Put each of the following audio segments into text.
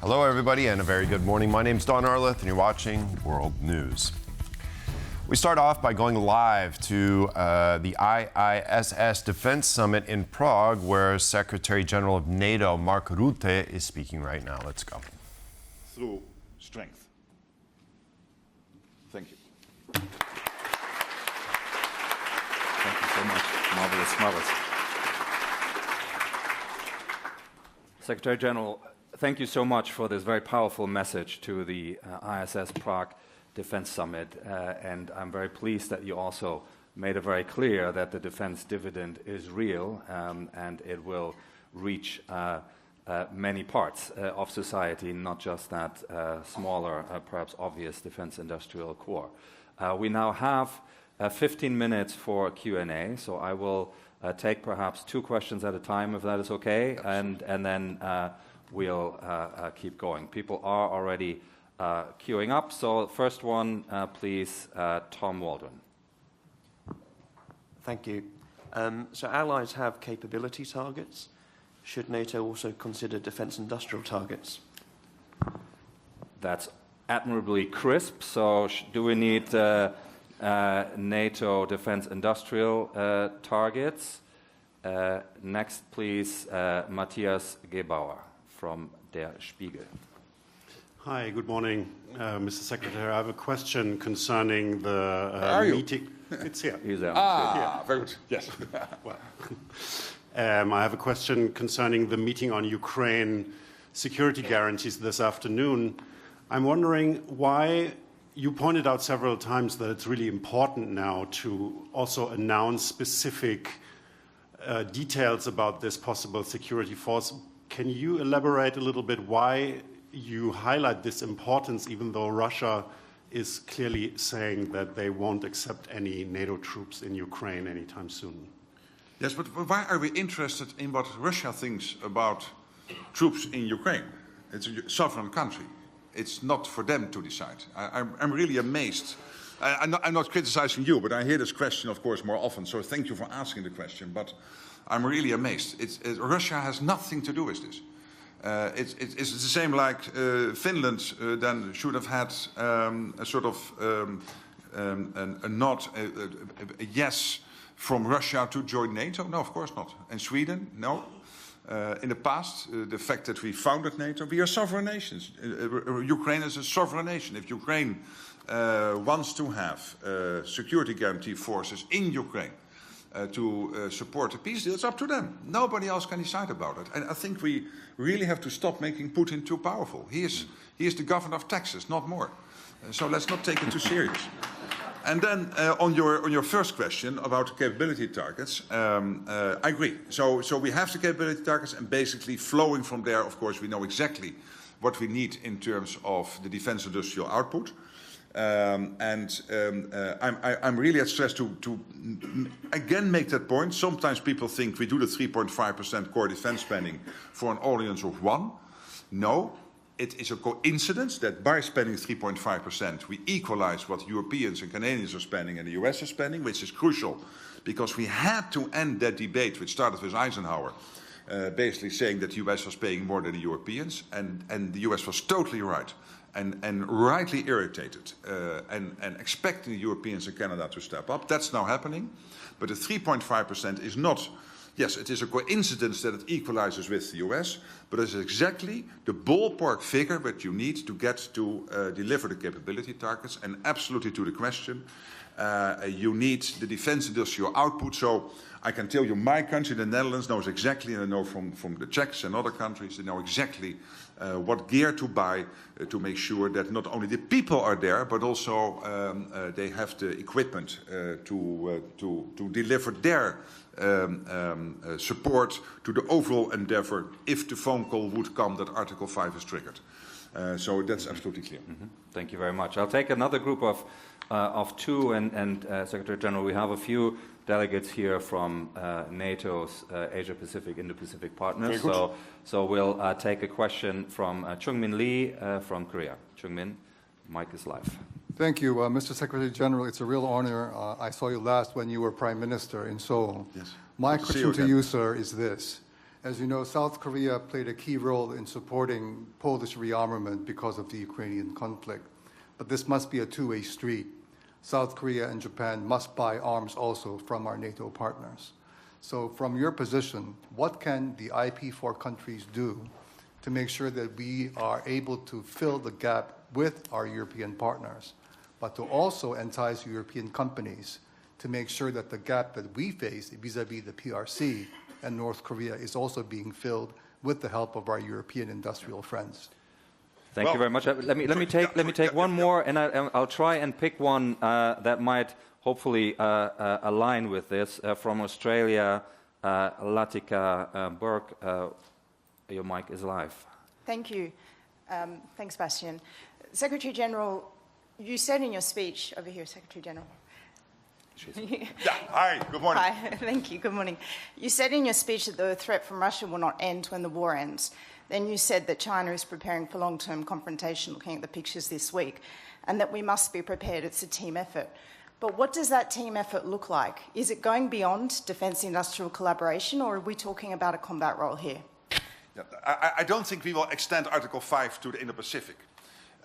Hello, everybody, and a very good morning. My name's Don Arleth, and you're watching World News. We start off by going live to the IISS Defense Summit in Prague, where Secretary General of NATO, Mark Rutte, is speaking right now. Let's go. Through strength. Thank you. Thank you so much. Marvelous, marvelous. Secretary General, thank you so much for this very powerful message to the ISS Prague Defense Summit. And I'm very pleased that you also made it very clear that the defense dividend is real and it will reach many parts of society, not just that smaller, perhaps obvious defense industrial core. We now have 15 minutes for Q&A, so I will take perhaps 2 questions at a time, if that is okay, and then we'll keep going. People are already queuing up, so first one, please, Tom Waldron. Thank you. So allies have capability targets. Should NATO also consider defense industrial targets? That's admirably crisp, so do we need NATO defense industrial targets? Next, please, Matthias Gebauer from Der Spiegel. Hi, good morning, Mr. Secretary. I have a question concerning the meeting. It's here. He's there. Very good. Yes. Well, I have a question concerning the meeting on Ukraine security guarantees this afternoon. I'm wondering why you pointed out several times that it's really important now to also announce specific details about this possible security force. Can you elaborate a little bit why you highlight this importance, even though Russia is clearly saying that they won't accept any NATO troops in Ukraine anytime soon? Yes, but why are we interested in what Russia thinks about troops in Ukraine? It's a sovereign country. It's not for them to decide. I'm really amazed. I'm not criticizing you, but I hear this question, of course, more often. So thank you for asking the question. But I'm really amazed. Russia has nothing to do with this. It's the same like Finland then should have had a sort of a nod, a yes from Russia to join NATO. No, of course not. And Sweden, no. In the past, the fact that we founded NATO, we are sovereign nations. Ukraine is a sovereign nation. If Ukraine wants to have security guarantee forces in Ukraine to support the peace deal, it's up to them. Nobody else can decide about it. And I think we really have to stop making Putin too powerful. He is the governor of Texas, not more. So let's not take it too serious. And then on your first question about capability targets, I agree. So we have the capability targets, and basically flowing from there, of course, we know exactly what we need in terms of the defense industrial output. I'm really at stress to again make that point. Sometimes people think we do the 3.5% core defense spending for an audience of 1. No. It is a coincidence that by spending 3.5%, we equalize what Europeans and Canadians are spending and the US is spending, which is crucial because we had to end that debate, which started with Eisenhower, basically saying that the US was paying more than the Europeans, and the US was totally right and rightly irritated and expecting the Europeans and Canada to step up. That's now happening, but the 3.5% is not. Yes, it is a coincidence that it equalizes with the US, but it's exactly the ballpark figure that you need to get to deliver the capability targets. And absolutely to the question, you need the defense industrial output. So I can tell you my country, the Netherlands, knows exactly, and I know from the Czechs and other countries, they know exactly what gear to buy to make sure that not only the people are there, but also they have the equipment to deliver their support to the overall endeavor if the phone call would come that Article 5 is triggered. So that's absolutely clear. Mm-hmm. Thank you very much. I'll take another group of 2, and Secretary General, we have a few delegates here from NATO's Asia-Pacific, Indo-Pacific partners. So we'll take a question from Chung-Min Lee from Korea. Chung-Min, mic is live. Thank you, Mr. Secretary General. It's a real honor. I saw you last when you were Prime Minister in Seoul. Yes. My question to you, sir, is this. As you know, South Korea played a key role in supporting Polish rearmament because of the Ukrainian conflict. But this must be a two-way street. South Korea and Japan must buy arms also from our NATO partners. So from your position, what can the IP4 countries do to make sure that we are able to fill the gap with our European partners, but to also entice European companies to make sure that the gap that we face vis-à-vis the PRC and North Korea is also being filled with the help of our European industrial friends? Thank you very much. Let me take one more, and I'll try and pick one that might hopefully align with this. From Australia, Latika Burke, your mic is live. Thank you. Thanks, Bastian. Secretary General, you said in your speech, over here, Secretary General. Yeah, hi, good morning. Hi, thank you, good morning. You said in your speech that the threat from Russia will not end when the war ends. Then you said that China is preparing for long-term confrontation, looking at the pictures this week, and that we must be prepared. It's a team effort. But what does that team effort look like? Is it going beyond defence industrial collaboration, or are we talking about a combat role here? Yeah, I don't think we will extend Article 5 to the Indo-Pacific.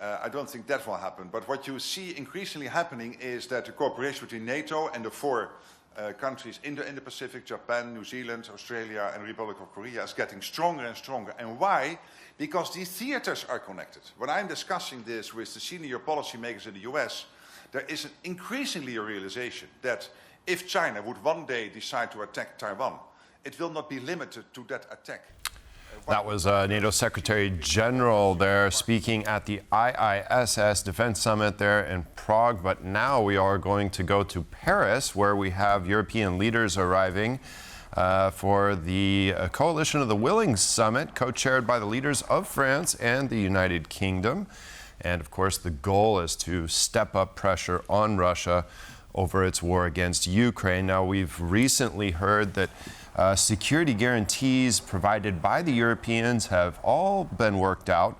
I don't think that will happen. But what you see increasingly happening is that the cooperation between NATO and the four countries in the Indo-Pacific, Japan, New Zealand, Australia, and the Republic of Korea, is getting stronger and stronger. And why? Because these theaters are connected. When I'm discussing this with the senior policymakers in the US, there is an increasingly a realization that if China would one day decide to attack Taiwan, it will not be limited to that attack. That was NATO Secretary General there speaking at the IISS Defense Summit there in Prague. But now we are going to go to Paris, where we have European leaders arriving for the Coalition of the Willing Summit, co-chaired by the leaders of France and the United Kingdom. And of course, the goal is to step up pressure on Russia over its war against Ukraine. Now, we've recently heard that security guarantees provided by the Europeans have all been worked out.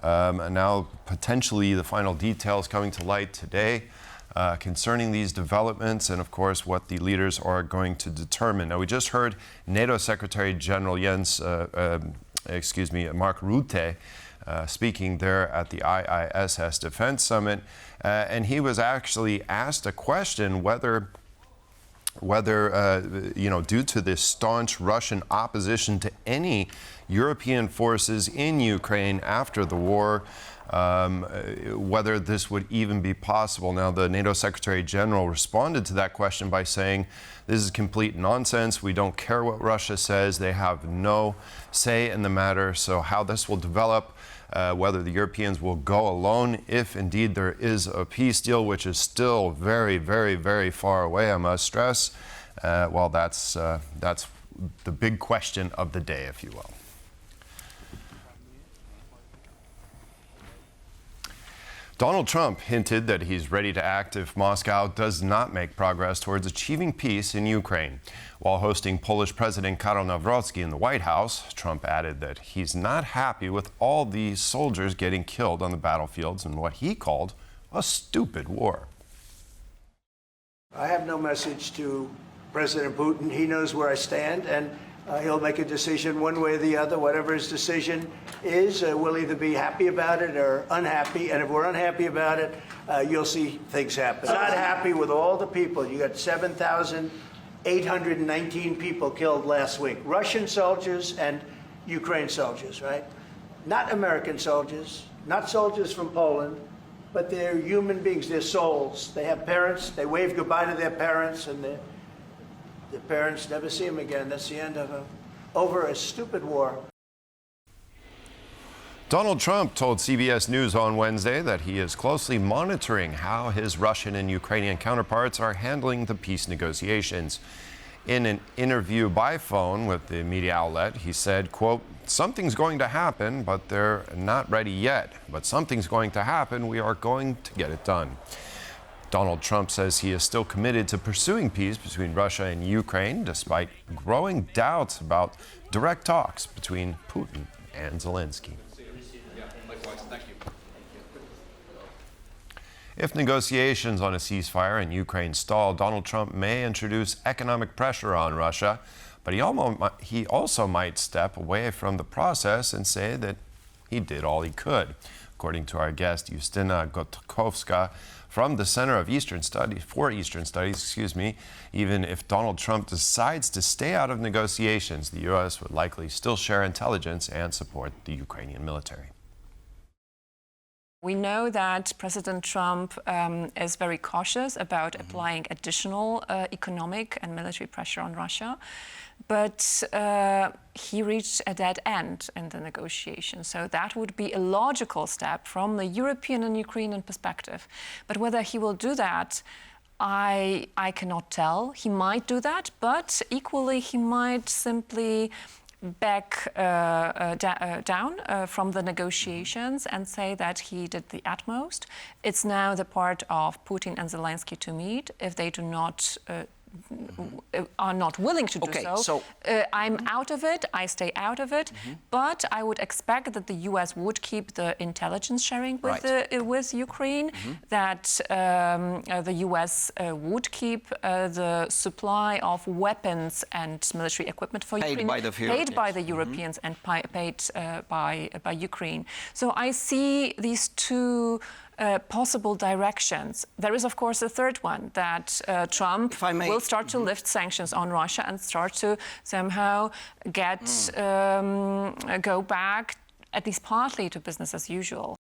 And now potentially the final details coming to light today concerning these developments and, of course, what the leaders are going to determine. Now, we just heard NATO Secretary General Mark Rutte speaking there at the IISS Defense Summit. And he was actually asked a question whether due to this staunch Russian opposition to any European forces in Ukraine after the war, whether this would even be possible. Now, the NATO Secretary General responded to that question by saying, this is complete nonsense. We don't care what Russia says. They have no say in the matter. So how this will develop, whether the Europeans will go alone, if indeed there is a peace deal, which is still very, very, very far away, I must stress. Well, that's the big question of the day, if you will. Donald Trump hinted that he's ready to act if Moscow does not make progress towards achieving peace in Ukraine. While hosting Polish President Karol Nawrocki in the White House, Trump added that he's not happy with all these soldiers getting killed on the battlefields in what he called a stupid war. I have no message to President Putin. He knows where I stand, and he'll make a decision one way or the other. Whatever his decision is, we'll either be happy about it or unhappy. And if we're unhappy about it, you'll see things happen. Not happy with all the people. You got 7,819 people killed last week. Russian soldiers and Ukraine soldiers, right? Not American soldiers, not soldiers from Poland, but they're human beings, they're souls. They have parents, they wave goodbye to their parents, and their parents never see them again. That's the end of over a stupid war. Donald Trump told CBS News on Wednesday that he is closely monitoring how his Russian and Ukrainian counterparts are handling the peace negotiations. In an interview by phone with the media outlet, he said, quote, "Something's going to happen, but they're not ready yet. But something's going to happen. We are going to get it done." Donald Trump says he is still committed to pursuing peace between Russia and Ukraine, despite growing doubts about direct talks between Putin and Zelensky. If negotiations on a ceasefire in Ukraine stall, Donald Trump may introduce economic pressure on Russia. But he also might step away from the process and say that he did all he could. According to our guest, Justyna Gotkowska, from the Center of Eastern Studies, even if Donald Trump decides to stay out of negotiations, the U.S. would likely still share intelligence and support the Ukrainian military. We know that President Trump is very cautious about applying additional economic and military pressure on Russia, but he reached a dead end in the negotiations. So that would be a logical step from the European and Ukrainian perspective. But whether he will do that, I cannot tell. He might do that, but equally he might simply back down from the negotiations and say that he did the utmost. It's now the part of Putin and Zelensky to meet. If they do not are not willing to do so, I'm out of it, I stay out of it, but I would expect that the US would keep the intelligence sharing with Ukraine, that the US would keep the supply of weapons and military equipment for Ukraine paid by the Europeans and paid by Ukraine. So I see these two possible directions. There is, of course, a third one, that Trump will start to lift sanctions on Russia and start to somehow get go back, at least partly, to business as usual.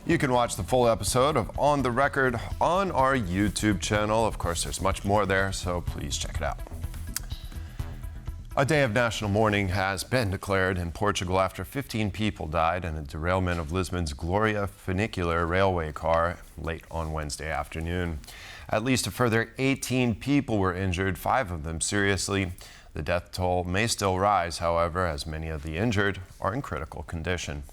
You can watch the full episode of On the Record on our YouTube channel. Of course, there's much more there, so please check it out. A day of national mourning has been declared in Portugal after 15 people died in a derailment of Lisbon's Gloria funicular railway car late on Wednesday afternoon. At least a further 18 people were injured, 5 of them seriously. The death toll may still rise, however, as many of the injured are in critical condition.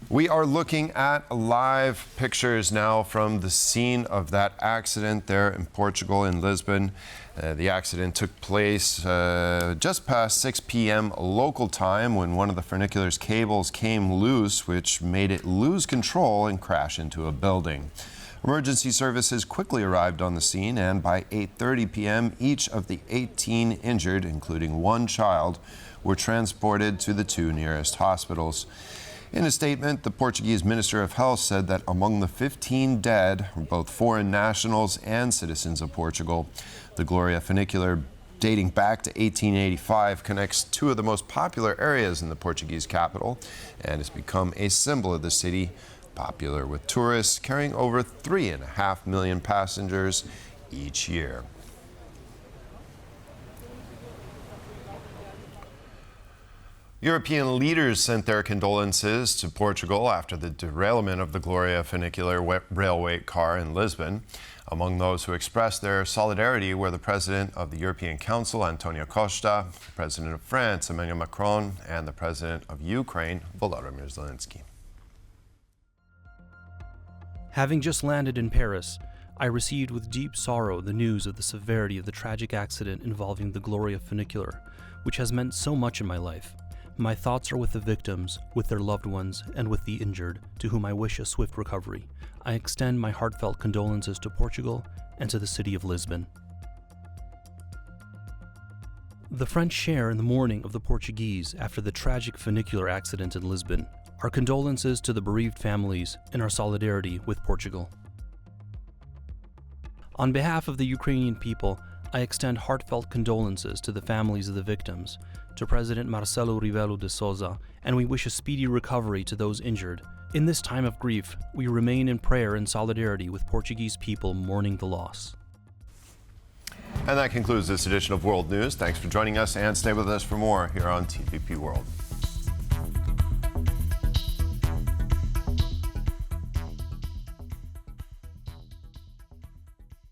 We are looking at live pictures now from the scene of that accident there in Portugal, in Lisbon. The accident took place just past 6 p.m. local time when one of the funicular's cables came loose, which made it lose control and crash into a building. Emergency services quickly arrived on the scene, and by 8:30 p.m., each of the 18 injured, including one child, were transported to the 2 nearest hospitals. In a statement, the Portuguese Minister of Health said that among the 15 dead were both foreign nationals and citizens of Portugal. The Gloria funicular, dating back to 1885, connects 2 of the most popular areas in the Portuguese capital and has become a symbol of the city, popular with tourists, carrying over 3.5 million passengers each year. European leaders sent their condolences to Portugal after the derailment of the Gloria funicular railway car in Lisbon. Among those who expressed their solidarity were the President of the European Council, Antonio Costa, the President of France, Emmanuel Macron, and the President of Ukraine, Volodymyr Zelensky. Having just landed in Paris, I received with deep sorrow the news of the severity of the tragic accident involving the Gloria funicular, which has meant so much in my life. My thoughts are with the victims, with their loved ones, and with the injured, to whom I wish a swift recovery. I extend my heartfelt condolences to Portugal and to the city of Lisbon. The French share in the mourning of the Portuguese after the tragic funicular accident in Lisbon. Our condolences to the bereaved families and our solidarity with Portugal. On behalf of the Ukrainian people, I extend heartfelt condolences to the families of the victims, to President Marcelo Rebelo de Sousa, and we wish a speedy recovery to those injured. In this time of grief, we remain in prayer and solidarity with Portuguese people mourning the loss. And that concludes this edition of World News. Thanks for joining us, and stay with us for more here on TVP World.